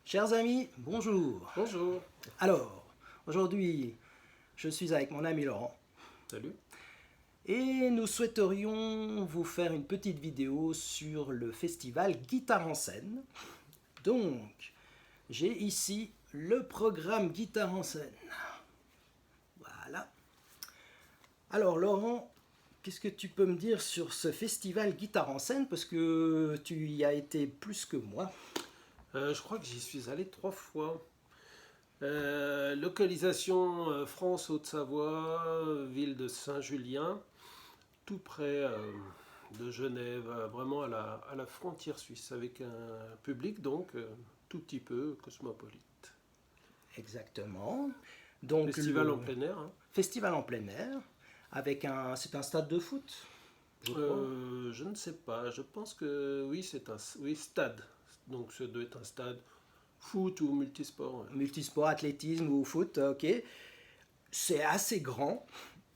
Chers amis, bonjour. Bonjour. Alors, aujourd'hui, je suis avec mon ami Laurent Salut. et nous souhaiterions vous faire une petite vidéo sur le festival Guitare en scène. Donc, j'ai ici le programme Guitare en scène. Voilà. Alors, Laurent, qu'est-ce que tu peux me dire sur ce festival Guitare en scène? Parce que tu y as été plus que moi. Je crois que j'y suis allé 3 fois. Localisation France Haute-Savoie, ville de Saint-Julien, tout près de Genève, vraiment à la frontière suisse, avec un public donc tout petit peu cosmopolite. Exactement. Donc, Festival en plein air, hein. festival en plein air, c'est un stade de foot, je crois. Je ne sais pas, je pense que oui, c'est un stade. Donc ça doit être un stade foot ou multisport, ouais. Multisport, athlétisme ou foot, ok. C'est assez grand.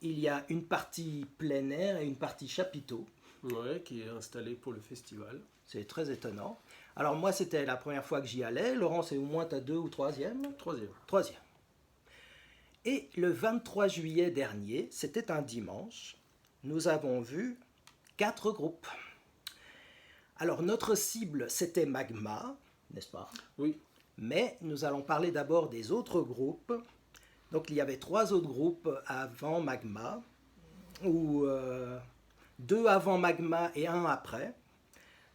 Il y a une partie plein air et une partie chapiteau. Ouais, qui est installé pour le festival. C'est très étonnant. Alors moi, c'était la première fois que j'y allais. Laurent, c'est au moins ta deux ou troisième? Troisième. Troisième. Et le 23 juillet dernier, c'était un dimanche, nous avons vu 4 groupes. Alors notre cible, c'était Magma, n'est-ce pas? Oui, Mais nous allons parler d'abord des autres groupes. Donc il y avait 3 autres groupes avant Magma, ou 2 avant Magma et un après.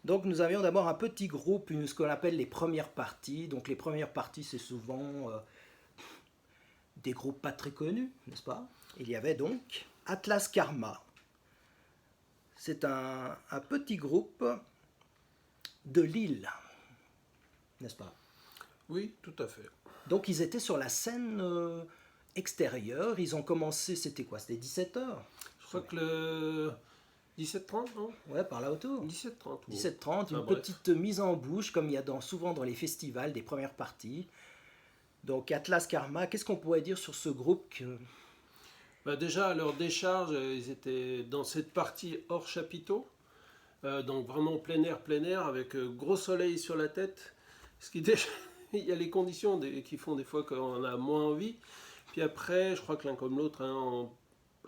Donc nous avions d'abord un petit groupe, ce qu'on appelle les premières parties. Donc les premières parties, c'est souvent des groupes pas très connus, n'est-ce pas? Il y avait donc Atlas Karma. C'est un petit groupe de Lille, n'est-ce pas? oui, tout à fait. Donc ils étaient sur la scène extérieure. Ils ont commencé, c'était quoi? C'était 17h. Je crois que le 17h30, non? Ouais, par là autour. 17h30. 17h30, Enfin, une bref. petite mise en bouche, comme il y a souvent dans les festivals, des premières parties. Donc Atlas Karma, qu'est-ce qu'on pourrait dire sur ce groupe Bah, déjà, à leur décharge, ils étaient dans cette partie hors chapiteau. Donc vraiment plein air, avec gros soleil sur la tête. Ce qui déjà, il y a les conditions qui font des fois qu'on a moins envie. Puis après, je crois que l'un comme l'autre, hein,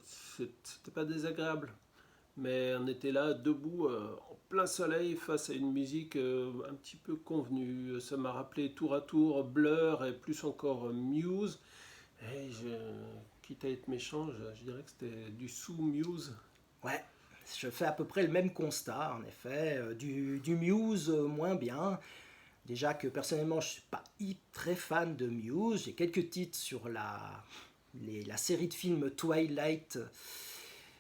c'était pas désagréable. Mais on était là, debout, en plein soleil, face à une musique un petit peu convenue. Ça m'a rappelé tour à tour Blur et plus encore Muse. Et quitte à être méchant, je dirais que c'était du sous-Muse. Ouais, je fais à peu près le même constat, en effet. Du Muse, moins bien. Déjà que personnellement, je ne suis pas très fan de Muse. J'ai quelques titres sur la série de films Twilight,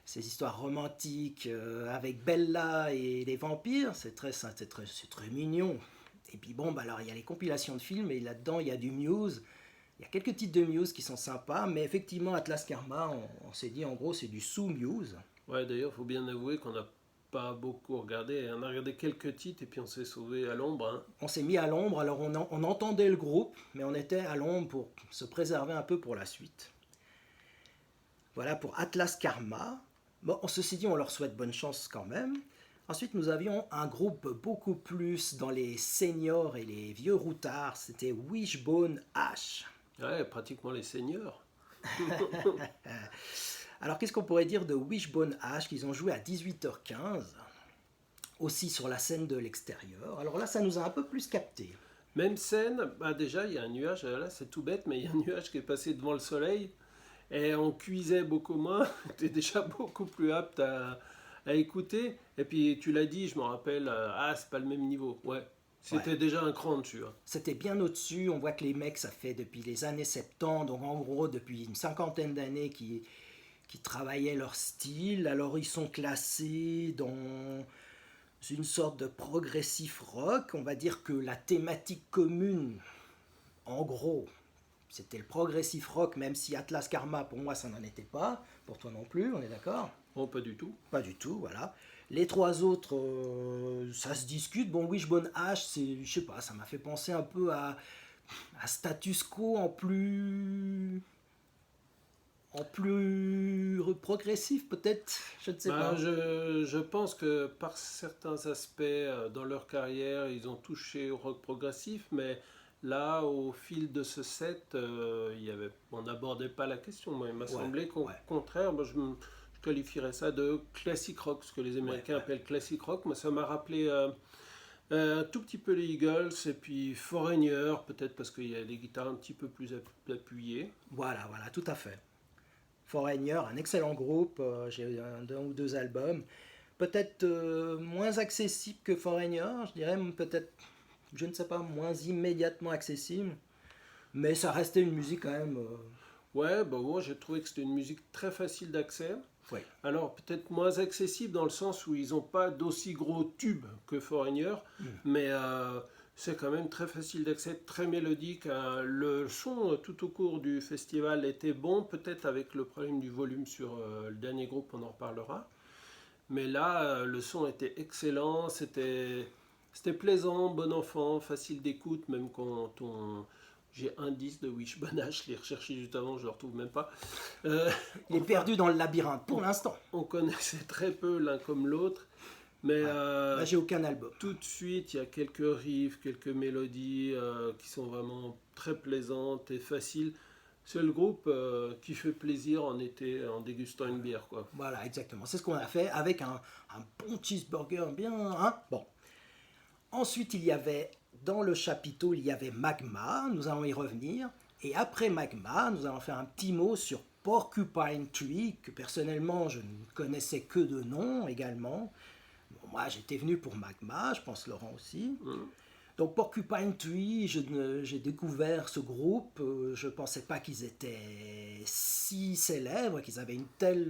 ces histoires romantiques avec Bella et les vampires. C'est très mignon. Et puis bon, bah alors il y a les compilations de films et là-dedans il y a du Muse. Il y a quelques titres de Muse qui sont sympas, mais effectivement Atlas Karma, on s'est dit en gros c'est du sous-Muse. Ouais, d'ailleurs, il faut bien avouer qu'on n'a pas beaucoup regardé. On a regardé quelques titres et puis on s'est sauvé à l'ombre, hein. On s'est mis à l'ombre, alors on entendait le groupe, mais on était à l'ombre pour se préserver un peu pour la suite. Voilà pour Atlas Karma. Bon, ceci dit, on leur souhaite bonne chance quand même. Ensuite, nous avions un groupe beaucoup plus dans les seniors et les vieux routards. C'était Wishbone Ash. Ouais, pratiquement les seigneurs. Alors, qu'est-ce qu'on pourrait dire de Wishbone Ash qu'ils ont joué à 18h15, aussi sur la scène de l'extérieur. Alors là, ça nous a un peu plus capté. Même scène, bah déjà, il y a un nuage, là c'est tout bête, mais il y a un nuage qui est passé devant le soleil et on cuisait beaucoup moins. T'es déjà beaucoup plus apte à écouter. Et puis tu l'as dit, je me rappelle, c'est pas le même niveau. Ouais, c'était Ouais. déjà un cran dessus, hein. C'était bien au-dessus. On voit que les mecs, ça fait depuis les années 70, donc en gros depuis une cinquantaine d'années qui travaillaient leur style. Alors ils sont classés dans une sorte de progressif rock. On va dire que la thématique commune, en gros, c'était le progressif rock, même si Atlas Karma, pour moi, ça n'en était pas. Pour toi non plus, on est d'accord? Oh, pas du tout. Pas du tout, voilà. Les 3 autres, ça se discute. Bon, Wishbone Ash, je sais pas, ça m'a fait penser un peu à Status Quo en plus progressif peut-être, je ne sais Bah, pas. je pense que par certains aspects dans leur carrière, ils ont touché au rock progressif, mais Là, au fil de ce set, on n'abordait pas la question. Moi, il m'a semblé qu'au contraire, moi, je qualifierais ça de classic rock, ce que les Américains appellent classic rock. Moi, ça m'a rappelé un tout petit peu les Eagles et puis Foreigner, peut-être parce qu'il y a des guitares un petit peu plus appuyées. Voilà, tout à fait. Foreigner, un excellent groupe, j'ai un ou deux albums. Peut-être moins accessible que Foreigner, je dirais, peut-être, je ne sais pas, moins immédiatement accessible. Mais ça restait une musique quand même. Ouais, bah moi j'ai trouvé que c'était une musique très facile d'accès. Ouais. Alors peut-être moins accessible dans le sens où ils n'ont pas d'aussi gros tubes que Foreigner, mais c'est quand même très facile d'accès, très mélodique. Le son tout au cours du festival était bon, peut-être avec le problème du volume sur le dernier groupe, on en reparlera. Mais là, le son était excellent, c'était plaisant, bon enfant, facile d'écoute, même quand on... J'ai un disque de Wishbone Ash, je l'ai recherché juste avant, je ne le retrouve même pas. Il est perdu dans le labyrinthe pour l'instant. On connaissait très peu l'un comme l'autre, mais Là, j'ai aucun album. Tout de suite, il y a quelques riffs, quelques mélodies qui sont vraiment très plaisantes et faciles. C'est le groupe qui fait plaisir en été en dégustant une bière, quoi. Voilà, exactement. C'est ce qu'on a fait avec un bon cheeseburger bien. Hein, bon. Ensuite, il y avait, dans le chapiteau, il y avait Magma. Nous allons y revenir. Et après Magma, nous allons faire un petit mot sur Porcupine Tree, que personnellement, je ne connaissais que de nom également. Bon, moi, j'étais venu pour Magma, je pense Laurent aussi. Donc Porcupine Tree, j'ai découvert ce groupe, je ne pensais pas qu'ils étaient si célèbres, qu'ils avaient une telle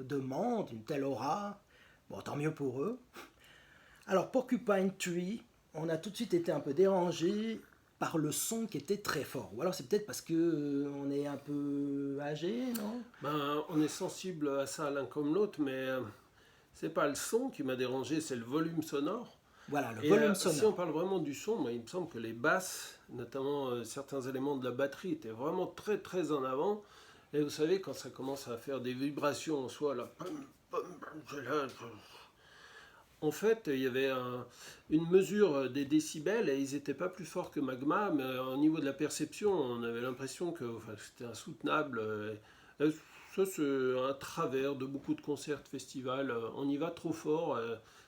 demande, une telle aura. Bon, tant mieux pour eux. Alors Porcupine Tree, on a tout de suite été un peu dérangé par le son qui était très fort. Ou alors c'est peut-être parce que on est un peu âgé, non? Ben, on est sensible à ça l'un comme l'autre, mais c'est pas le son qui m'a dérangé, c'est le volume sonore. Voilà, le volume Si on sonore. parle vraiment du son, moi, il me semble que les basses, notamment certains éléments de la batterie, étaient vraiment très très en avant. Et vous savez, quand ça commence à faire des vibrations en soi, là, en fait, il y avait une mesure des décibels et ils n'étaient pas plus forts que Magma, mais au niveau de la perception, on avait l'impression que c'était insoutenable. Ça, c'est un travers de beaucoup de concerts, de festivals. On y va trop fort,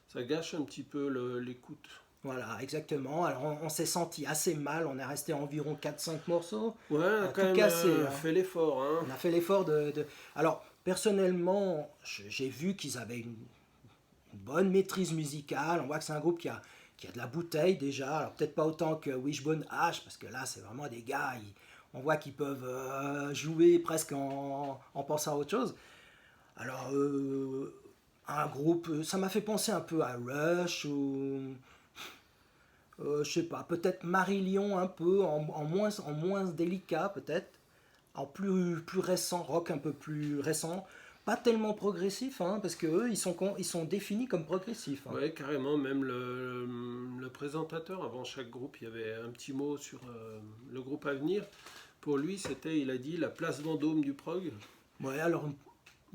ça gâche un petit peu l'écoute. Voilà, exactement. Alors on s'est senti assez mal, on est resté environ 4-5 morceaux. Ouais, on a quand même fait l'effort. Hein. On a fait l'effort de... Alors, personnellement, j'ai vu qu'ils avaient une bonne maîtrise musicale. On voit que c'est un groupe qui a de la bouteille déjà. Alors peut-être pas autant que Wishbone Ash, parce que là c'est vraiment des gars, on voit qu'ils peuvent jouer presque en pensant à autre chose. Alors un groupe, ça m'a fait penser un peu à Rush ou je sais pas, peut-être Marillion un peu, en moins délicat peut-être, en plus récent, rock un peu plus récent. Pas tellement progressif, hein, parce qu'eux, ils sont définis comme progressifs. Hein. Oui, carrément, même le présentateur, avant chaque groupe, il y avait un petit mot sur le groupe à venir. Pour lui, il a dit, la place Vendôme du prog. Ouais, alors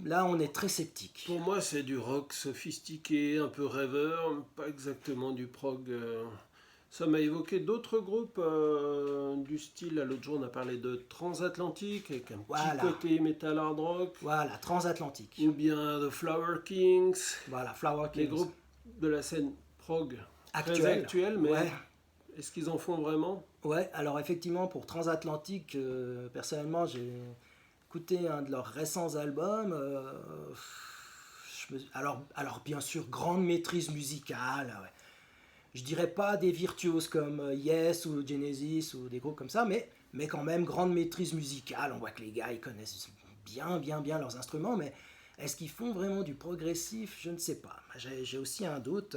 là, on est très sceptique. Pour moi, c'est du rock sophistiqué, un peu rêveur, pas exactement du prog. Ça m'a évoqué d'autres groupes du style. L'autre jour, on a parlé de Transatlantique avec un petit côté metal hard rock. Voilà, Transatlantique. Ou bien The Flower Kings. Voilà, Flower Kings. Les groupes de la scène prog actuelle, très actuelle, mais est-ce qu'ils en font vraiment? Ouais, alors effectivement, pour Transatlantique, personnellement, j'ai écouté un de leurs récents albums. Alors, bien sûr, grande maîtrise musicale. Ouais. Je dirais pas des virtuoses comme Yes ou Genesis ou des groupes comme ça, mais quand même grande maîtrise musicale. On voit que les gars ils connaissent bien leurs instruments, mais est-ce qu'ils font vraiment du progressif? Je ne sais pas. J'ai aussi un doute.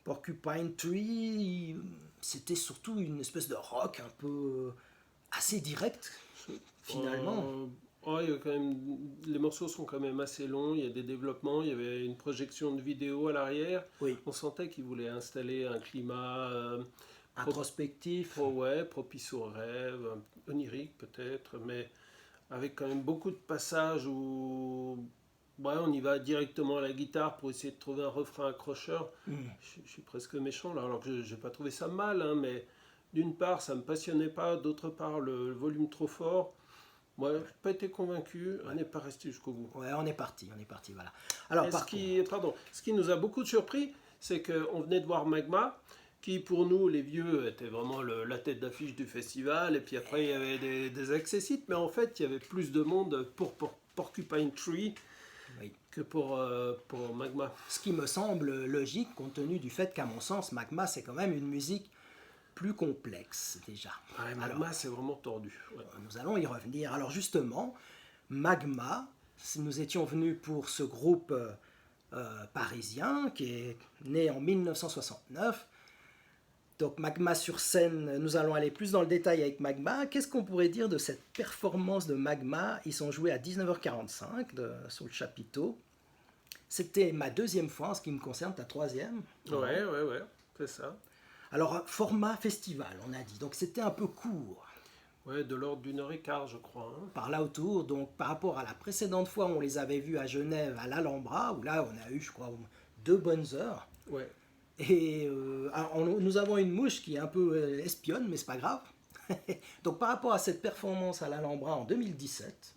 Porcupine Tree, c'était surtout une espèce de rock un peu assez direct finalement. Il y a quand même, les morceaux sont quand même assez longs, il y a des développements, il y avait une projection de vidéo à l'arrière. Oui. On sentait qu'ils voulaient installer un climat introspectif. Propice au rêve, onirique peut-être, mais avec quand même beaucoup de passages où on y va directement à la guitare pour essayer de trouver un refrain accrocheur. Je suis presque méchant là, alors que je n'ai pas trouvé ça mal, hein, mais d'une part, ça ne me passionnait pas, d'autre part, le volume trop fort. Moi, je n'ai pas été convaincu, on n'est pas resté jusqu'au bout. Ouais, on est parti, voilà. Alors, Ce qui nous a beaucoup surpris, c'est qu'on venait de voir Magma, qui pour nous, les vieux, était vraiment la tête d'affiche du festival, et puis après, il y avait des accessites, mais en fait, il y avait plus de monde pour Porcupine Tree oui. que pour Magma. Ce qui me semble logique, compte tenu du fait qu'à mon sens, Magma, c'est quand même une musique plus complexe déjà. Ouais, Magma, c'est vraiment tordu. Ouais. Nous allons y revenir. Alors justement, Magma, nous étions venus pour ce groupe parisien qui est né en 1969. Donc Magma sur scène, nous allons aller plus dans le détail avec Magma. Qu'est-ce qu'on pourrait dire de cette performance de Magma? Ils sont joués à 19h45 sur le chapiteau. C'était ma deuxième fois en ce qui me concerne, ta troisième. Ouais, c'est ça. Alors, format festival, on a dit. Donc, c'était un peu court. Ouais, de l'ordre d'1h15, je crois. Hein. Par là autour. Donc, par rapport à la précédente fois, on les avait vus à Genève, à l'Alhambra, où là, on a eu, je crois, 2 bonnes heures. Ouais. Et nous avons une mouche qui est un peu espionne, mais c'est pas grave. Donc, par rapport à cette performance à l'Alhambra en 2017,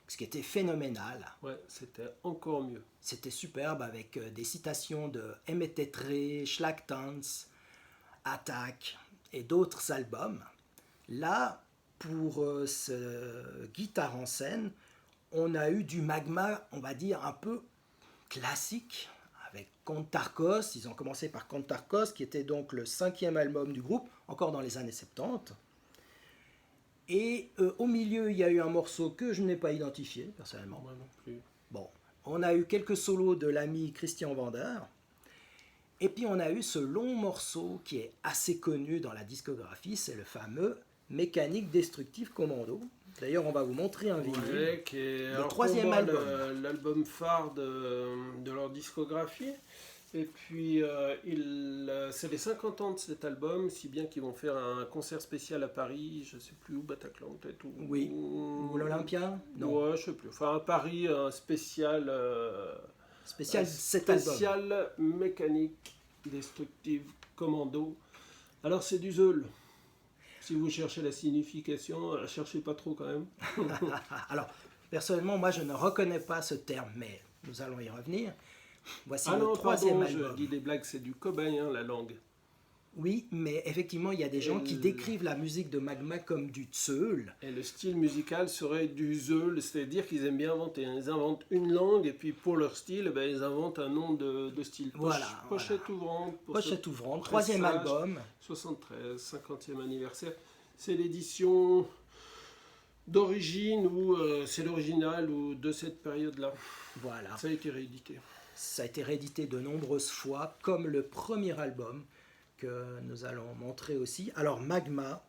ce qui était phénoménal. Ouais, c'était encore mieux. C'était superbe avec des citations de Emmett Etre, Schlagtanz, Attack et d'autres albums. Là, pour ce guitare en scène, on a eu du Magma, on va dire, un peu classique, avec Kontarkos. Ils ont commencé par Kontarkos, qui était donc le 5e album du groupe, encore dans les années 70. Et au milieu, il y a eu un morceau que je n'ai pas identifié, personnellement. Moi non plus. Bon, on a eu quelques solos de l'ami Christian Vander. Et puis on a eu ce long morceau qui est assez connu dans la discographie, c'est le fameux Mécanique Destructive Commando. D'ailleurs, on va vous montrer un vinyle. Ouais, qui est le 3e album. L'album phare de leur discographie. Et puis, c'est les 50 ans de cet album, si bien qu'ils vont faire un concert spécial à Paris, je ne sais plus où, Bataclan peut-être. Oui, ou l'Olympia. Non. Ouais, je ne sais plus. Enfin, à Paris, un spécial... spécial Mécanique Destructive Commando. Alors c'est du Zeul. Si vous cherchez la signification, la cherchez pas trop quand même. Alors, personnellement, moi je ne reconnais pas ce terme, mais nous allons y revenir. Voici le 3e album. Je dis des blagues, c'est du cobaye, hein, la langue. Oui, mais effectivement, il y a des gens qui décrivent la musique de Magma comme du Zeul. Et le style musical serait du Zeul, c'est-à-dire qu'ils aiment bien inventer. Ils inventent une langue, et puis pour leur style, ils inventent un nom de style. Pochette ouvrante. Pochette ouvrante, 3e album. 73, 50e anniversaire. C'est l'édition d'origine, ou c'est l'original, ou de cette période-là. Voilà. Ça a été réédité. Ça a été réédité de nombreuses fois, comme le premier album que nous allons montrer aussi. Alors Magma,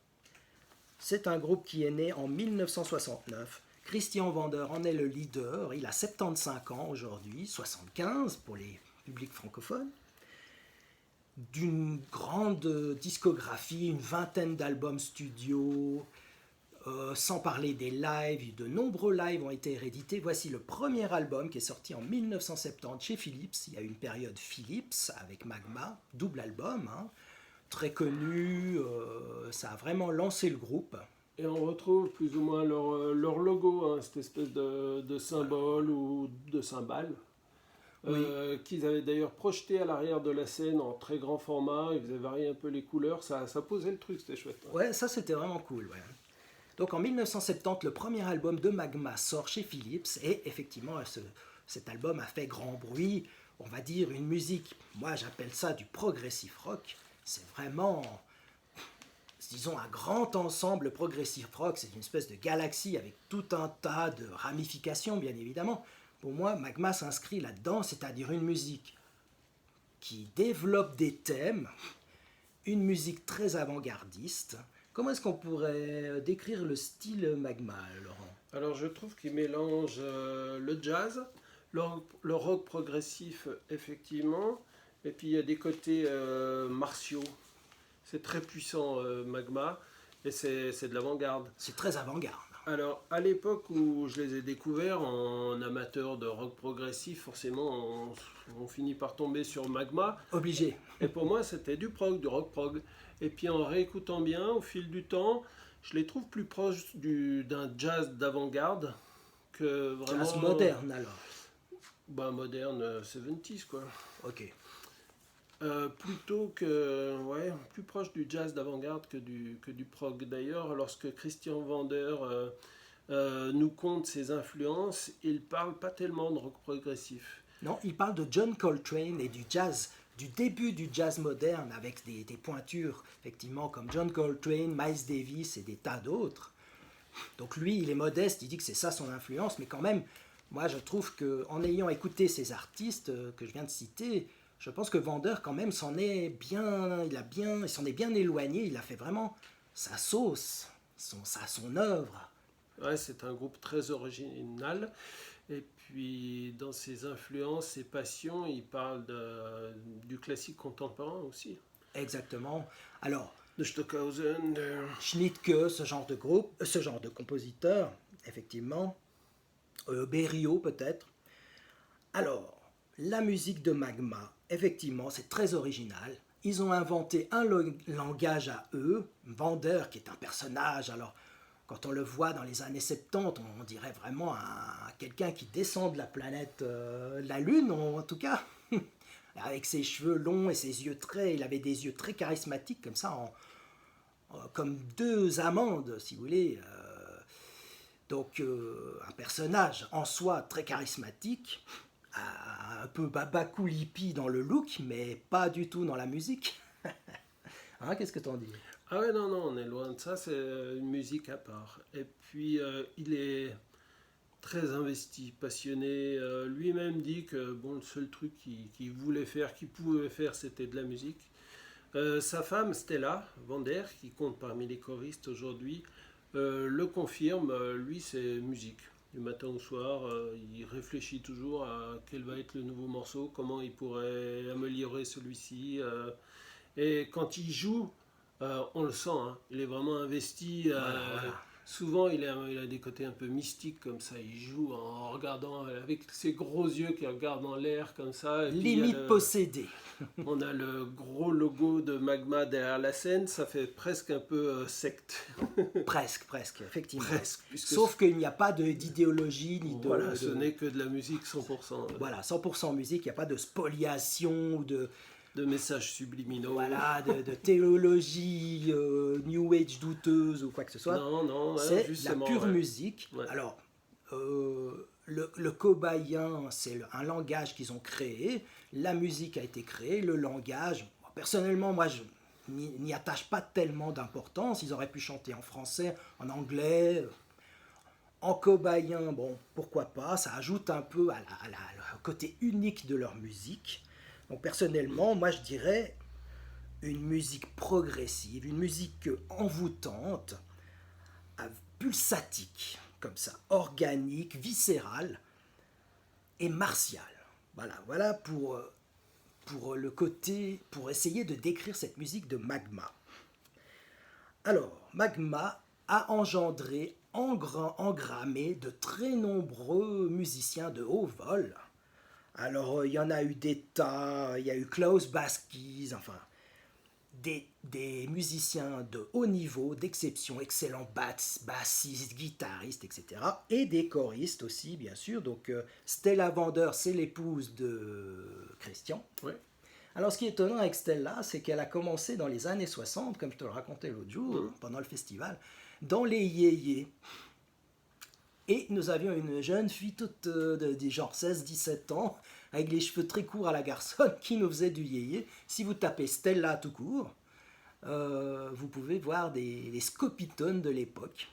c'est un groupe qui est né en 1969. Christian Vander en est le leader. Il a 75 ans aujourd'hui, 75 pour les publics francophones. D'une grande discographie, une vingtaine d'albums studio, sans parler des lives. De nombreux lives ont été réédités. Voici le premier album qui est sorti en 1970 chez Philips. Il y a eu une période Philips avec Magma, double album, hein, très connu. Ça a vraiment lancé le groupe. Et on retrouve plus ou moins leur logo, hein, cette espèce de symbole ou de cymbale. Oui. Qu'ils avaient d'ailleurs projeté à l'arrière de la scène en très grand format. Ils faisaient varier un peu les couleurs. Ça posait le truc, c'était chouette. Ouais, ça c'était vraiment cool. Ouais. Donc en 1970, le premier album de Magma sort chez Philips et effectivement, cet album a fait grand bruit. On va dire une musique, moi j'appelle ça du progressive rock. C'est vraiment, disons, un grand ensemble progressive rock. C'est une espèce de galaxie avec tout un tas de ramifications, bien évidemment. Pour moi, Magma s'inscrit là-dedans, c'est-à-dire une musique qui développe des thèmes, une musique très avant-gardiste. Comment est-ce qu'on pourrait décrire le style Magma, Laurent ? Alors je trouve qu'il mélange le jazz, le rock progressif effectivement, et puis il y a des côtés martiaux. C'est très puissant Magma, et c'est de l'avant-garde. C'est très avant-garde. Alors à l'époque où je les ai découverts en amateur de rock progressif, forcément on finit par tomber sur Magma. Obligé. Et pour moi c'était du prog, du rock prog. Et puis en réécoutant bien, au fil du temps, je les trouve plus proches d'un jazz d'avant-garde que vraiment... Jazz moderne alors. Bah, moderne, 70s quoi. Ok. Plutôt que, ouais, plus proche du jazz d'avant-garde que du prog. D'ailleurs, lorsque Christian Vander nous conte ses influences, il parle pas tellement de rock progressif. Non, il parle de John Coltrane et du jazz, du début du jazz moderne avec des pointures, effectivement, comme John Coltrane, Miles Davis et des tas d'autres. Donc lui, il est modeste, il dit que c'est ça son influence, mais quand même, moi je trouve qu'en ayant écouté ces artistes que je viens de citer, je pense que Vander quand même il s'en est bien éloigné, il a fait vraiment sa sauce, son œuvre. Ouais, c'est un groupe très original. Et puis, dans ses influences, ses passions, il parle du classique contemporain aussi. Exactement. Alors, De Stockhausen, Schnittke, ce genre de groupe, ce genre de compositeur, effectivement. Berio peut-être. Alors, la musique de Magma, effectivement, c'est très original. Ils ont inventé un langage à eux, Vander, qui est un personnage. Alors, quand on le voit dans les années 70, on dirait vraiment quelqu'un qui descend de la planète, la Lune, en tout cas. Avec ses cheveux longs et ses yeux il avait des yeux très charismatiques, comme ça, comme deux amandes, si vous voulez. Donc, un personnage en soi très charismatique, un peu Babakou Lippi dans le look, mais pas du tout dans la musique. Hein, qu'est-ce que t'en dis? ah ouais, non, non, on est loin de ça, c'est une musique à part. Et puis, il est très investi, passionné. Lui-même dit que bon, le seul truc qu'il voulait faire, qu'il pouvait faire, c'était de la musique. Sa femme, Stella Vander, qui compte parmi les choristes aujourd'hui, le confirme. Lui, c'est musique. Du matin au soir, il réfléchit toujours à quel va être le nouveau morceau, comment il pourrait améliorer celui-ci. Et quand il joue, on le sent, hein, il est vraiment investi. Voilà. Souvent, il a des côtés un peu mystiques comme ça. Il joue en regardant avec ses gros yeux qui regardent en l'air comme ça. Et puis, Limite possédé. on a le gros logo de Magma derrière la scène. Ça fait presque un peu secte. Presque, effectivement. Presque. Puisque Sauf qu'il n'y a pas d'idéologie, ni voilà, ce n'est que de la musique 100%. Voilà, 100% musique, il n'y a pas de spoliation ou De messages subliminaux. voilà, de théologie New Age douteuse ou quoi que ce soit. Non, non, C'est la justement, pure ouais. musique. Ouais. Alors, le cobayen, c'est un langage qu'ils ont créé. La musique a été créée, le langage. Personnellement, moi, je n'y attache pas tellement d'importance. Ils auraient pu chanter en français, en anglais, en cobayen. Bon, pourquoi pas. Ça ajoute un peu au côté unique de leur musique. Donc, personnellement, moi, je dirais une musique progressive, une musique envoûtante, pulsatique, comme ça, organique, viscérale et martiale. Voilà pour le côté, pour essayer de décrire cette musique de Magma. Alors, Magma a engrammé de très nombreux musiciens de haut vol. Alors, il y en a eu des tas, il y a eu Klaus Baskis, enfin, des musiciens de haut niveau, d'exception, excellents bassistes, guitaristes, etc. Et des choristes aussi, bien sûr. Donc, Stella Vander, c'est l'épouse de Christian. Ouais. Alors, ce qui est étonnant avec Stella, c'est qu'elle a commencé dans les années 60, comme je te le racontais l'autre jour, pendant le festival, dans les yéyés. Et nous avions une jeune fille toute de genre 16-17 ans, avec les cheveux très courts à la garçonne, qui nous faisait du yéyé. Si vous tapez Stella tout court, vous pouvez voir des scopitones de l'époque.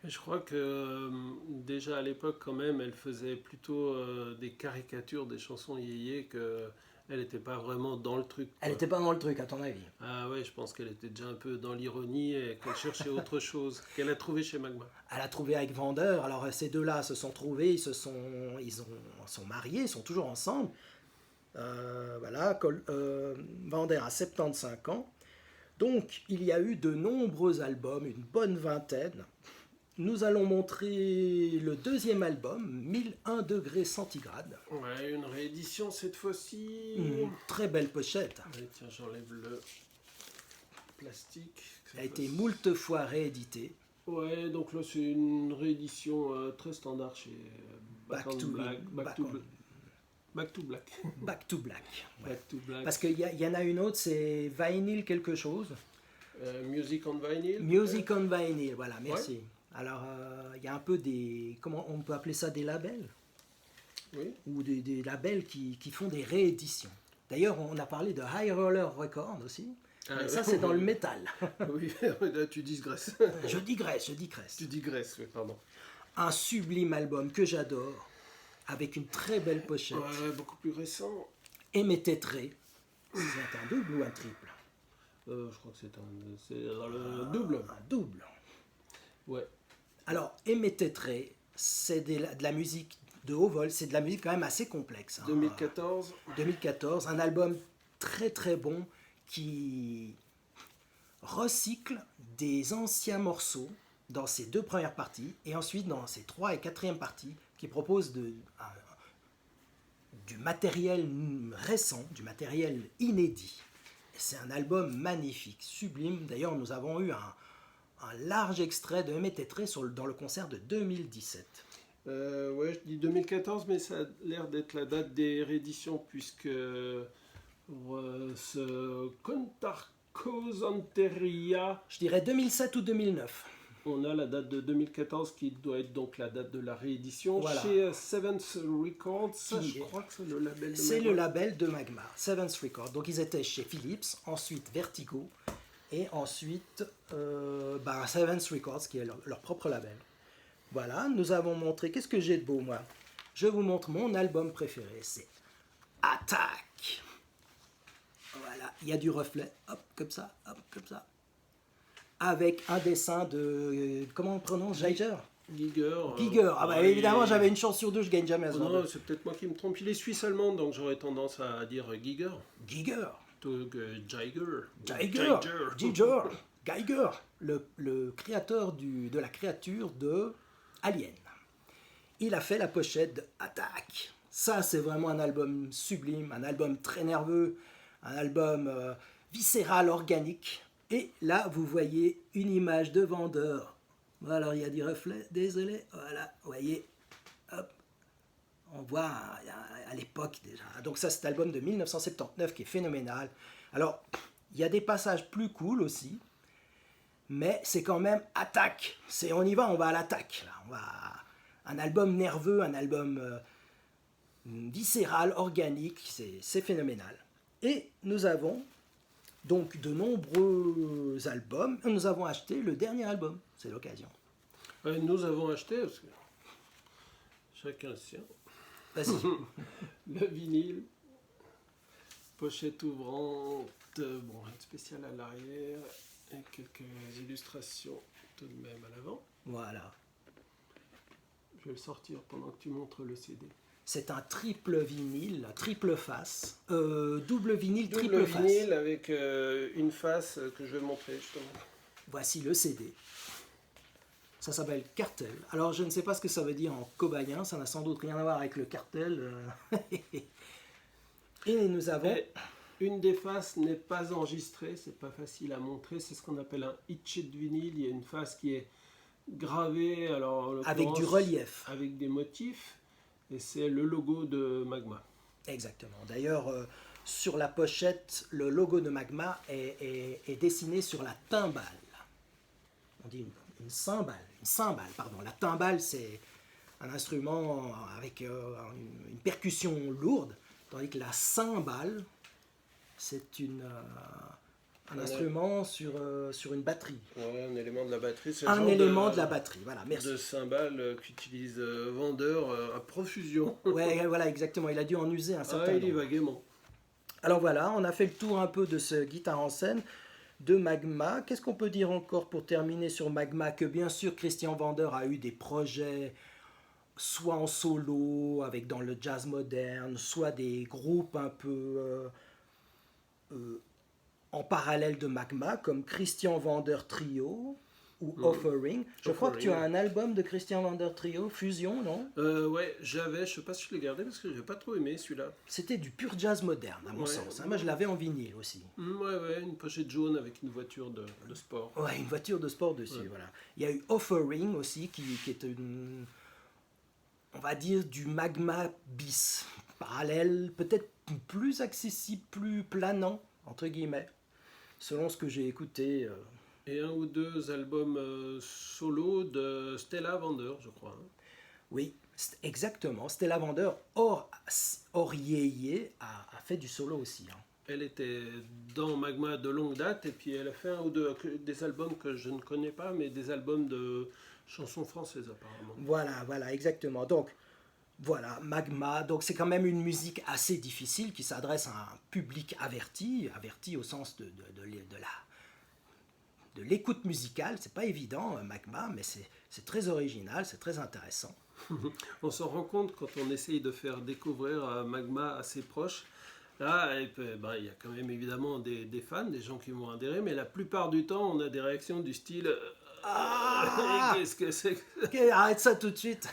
Je crois que déjà à l'époque, quand même, elle faisait plutôt des caricatures des chansons yéyé que elle n'était pas vraiment dans le truc. Elle n'était pas dans le truc, à ton avis? Ah ouais, je pense qu'elle était déjà un peu dans l'ironie et qu'elle cherchait autre chose qu'elle a trouvé chez Magma. Elle a trouvé avec Vander. Alors ces deux-là se sont trouvés, ils sont mariés, ils sont toujours ensemble. Voilà, Vander a 75 ans. Donc il y a eu de nombreux albums, une bonne vingtaine. Nous allons montrer le deuxième album, 1001 degrés centigrades. Ouais, une réédition cette fois-ci. Très belle pochette. Allez, tiens, j'enlève le plastique. a été moult fois réédité. Ouais, donc là c'est une réédition très standard chez Back to Black. Back Back to Black. Back to Black. Ouais. Back to Black. Parce qu'il y en a une autre, c'est Vinyl quelque chose. Music on Vinyl. Music on Vinyl, voilà, merci. Ouais. Alors, il y a un peu des... Comment on peut appeler ça, des labels? Oui. Ou des labels qui font des rééditions. D'ailleurs, on a parlé de High Roller Records aussi. Mais ça, c'est dans le métal. Oui, là, tu digresses. Je digresse. Tu digresses, oui, pardon. Un sublime album que j'adore, avec une très belle pochette. Ouais, beaucoup plus récent. Aimé Tétré. C'est un double ou un triple? Je crois que c'est le double. Un double. Ouais. Alors, Aimé Tétré, c'est de la musique de haut vol, c'est de la musique quand même assez complexe. Hein. 2014. 2014, un album très très bon qui recycle des anciens morceaux dans ses deux premières parties et ensuite dans ses 3 et 4e parties qui propose du matériel récent, du matériel inédit. C'est un album magnifique, sublime. D'ailleurs, nous avons eu un large extrait de Aimé Tétré dans le concert de 2017. Ouais, je dis 2014, mais ça a l'air d'être la date des rééditions, puisque pour ce Contarcos Anteria, je dirais 2007 ou 2009. On a la date de 2014 qui doit être donc la date de la réédition. Voilà. Chez Seventh Records, je crois que c'est le label de Magma. C'est le label de Magma, Seventh Records. Donc ils étaient chez Philips, ensuite Vertigo, et ensuite Seventh Records qui est leur propre label. Voilà, nous avons montré, qu'est-ce que j'ai de beau moi? Je vous montre mon album préféré, c'est Attack. Voilà, il y a du reflet, hop, comme ça, avec un dessin de, comment on prononce, Giger? Giger. Ah bah évidemment, j'avais une chance sur deux, je gagne jamais à ce Non, c'est peut-être moi qui me trompe, il est suisse-allemand, donc j'aurais tendance à dire Giger. Giger. Giger, le créateur de la créature de Alien. Il a fait la pochette de Attack. Ça, c'est vraiment un album sublime, un album très nerveux, un album viscéral, organique. Et là, vous voyez une image de vendeur. Alors, il y a du reflet, désolé. Voilà, vous voyez, hop. On voit à l'époque déjà. Donc ça, c'est l'album de 1979 qui est phénoménal. Alors, il y a des passages plus cool aussi. Mais c'est quand même attaque. On y va, on va à l'attaque. Un album nerveux, un album viscéral, organique, c'est phénoménal. Et nous avons donc de nombreux albums. Nous avons acheté le dernier album, c'est l'occasion. Nous avons acheté, parce que chacun le sien. Vas-y. Le vinyle, pochette ouvrante, bon, une spéciale à l'arrière. Et quelques illustrations tout de même à l'avant. Voilà. Je vais le sortir pendant que tu montres le CD. C'est un triple vinyle, triple face. Double vinyle, triple double face. Double vinyle avec une face que je vais montrer justement. Voici le CD. Ça s'appelle Cartel. Alors je ne sais pas ce que ça veut dire en cobayen, ça n'a sans doute rien à voir avec le cartel. Et nous avons... Une des faces n'est pas enregistrée, c'est pas facile à montrer, c'est ce qu'on appelle un hitched vinyle. Il y a une face qui est gravée, alors avec du relief, avec des motifs, et c'est le logo de Magma. Exactement. D'ailleurs, sur la pochette, le logo de Magma est dessiné sur la timbale. On dit une cymbale, pardon. La timbale, c'est un instrument avec une percussion lourde, tandis que la cymbale, c'est un instrument sur une batterie. Ouais, un élément de la batterie. C'est un élément de la batterie, voilà, merci. De cymbales qu'utilise vendeur à profusion. Ouais, voilà, exactement. Il a dû en user un certain nombre. Il y va gaiement. Alors voilà, on a fait le tour un peu de ce guitare en scène de Magma. Qu'est-ce qu'on peut dire encore pour terminer sur Magma? Que bien sûr, Christian Vander a eu des projets soit en solo, avec dans le jazz moderne, soit des groupes un peu... en parallèle de Magma, comme Christian Vander Trio, ou Offering. Je crois que tu as Offering. un album de Christian Vander Trio, Fusion, non? Ouais, j'avais, je sais pas si je l'ai gardé parce que j'ai pas trop aimé celui-là. C'était du pur jazz moderne, à mon Ouais. sens, hein. Moi, je l'avais en vinyle aussi. Ouais, une pochette jaune avec une voiture de sport. Ouais, une voiture de sport dessus, Ouais. voilà. Il y a eu Offering aussi, qui est on va dire, du Magma bis, parallèle, peut-être plus accessible, plus planant, entre guillemets, selon ce que j'ai écouté. Et un ou deux albums solo de Stella Vander, je crois, hein. Oui, exactement. Stella Vander, or Yeye, a fait du solo aussi, hein. Elle était dans Magma de longue date et puis elle a fait un ou deux des albums que je ne connais pas, mais des albums de chansons françaises apparemment. Voilà, exactement. Donc, voilà, Magma. Donc, c'est quand même une musique assez difficile qui s'adresse à un public averti, averti au sens de l'écoute musicale. C'est pas évident, Magma, mais c'est très original, c'est très intéressant. On s'en rend compte quand on essaye de faire découvrir Magma à ses proches. Là, il y a quand même évidemment des fans, des gens qui vont adhérer, mais la plupart du temps, on a des réactions du style Ah qu'est-ce que c'est que Ok, arrête ça tout de suite.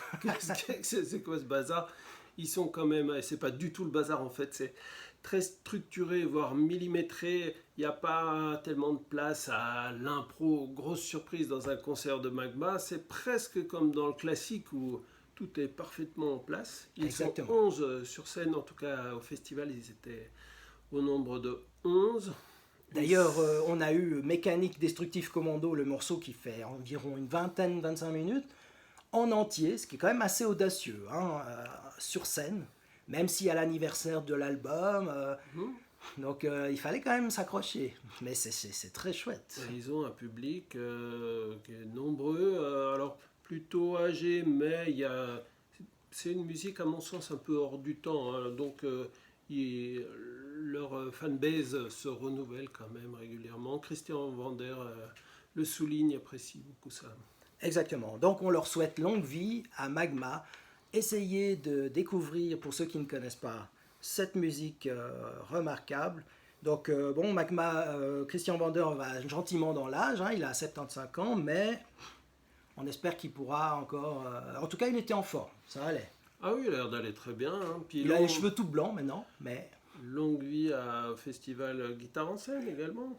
c'est quoi ce bazar? Ils sont quand même, et c'est pas du tout le bazar en fait, c'est très structuré, voire millimétré. Il n'y a pas tellement de place à l'impro, grosse surprise dans un concert de Magma. C'est presque comme dans le classique où tout est parfaitement en place. Ils Exactement. sont 11 sur scène, en tout cas au festival, ils étaient au nombre de 11. D'ailleurs, on a eu Mécanique Destructive Commando, le morceau qui fait environ une vingtaine, 25 minutes, en entier, ce qui est quand même assez audacieux, hein, sur scène, même si à l'anniversaire de l'album, donc il fallait quand même s'accrocher. Mais c'est très chouette. Et ils ont un public qui est nombreux, alors plutôt âgé, mais c'est une musique à mon sens un peu hors du temps, hein. Donc leur fanbase se renouvelle quand même régulièrement. Christian Vander le souligne, apprécie beaucoup ça. Exactement. Donc on leur souhaite longue vie à Magma. Essayez de découvrir, pour ceux qui ne connaissent pas, cette musique remarquable. Donc bon, Magma, Christian Vander va gentiment dans l'âge, hein, il a 75 ans, mais on espère qu'il pourra encore... en tout cas, il était en forme, ça allait. Ah oui, il a l'air d'aller très bien, hein. Puis Il a les cheveux tout blancs maintenant, mais longue vie au festival Guitare en scène également.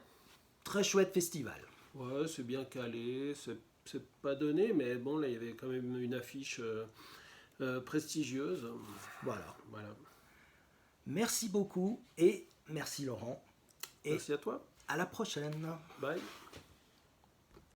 très chouette festival. Ouais, c'est bien calé, c'est pas donné, mais bon, là, il y avait quand même une affiche prestigieuse. Voilà. Voilà. Merci beaucoup et merci Laurent. Et Merci à toi. à la prochaine. Bye.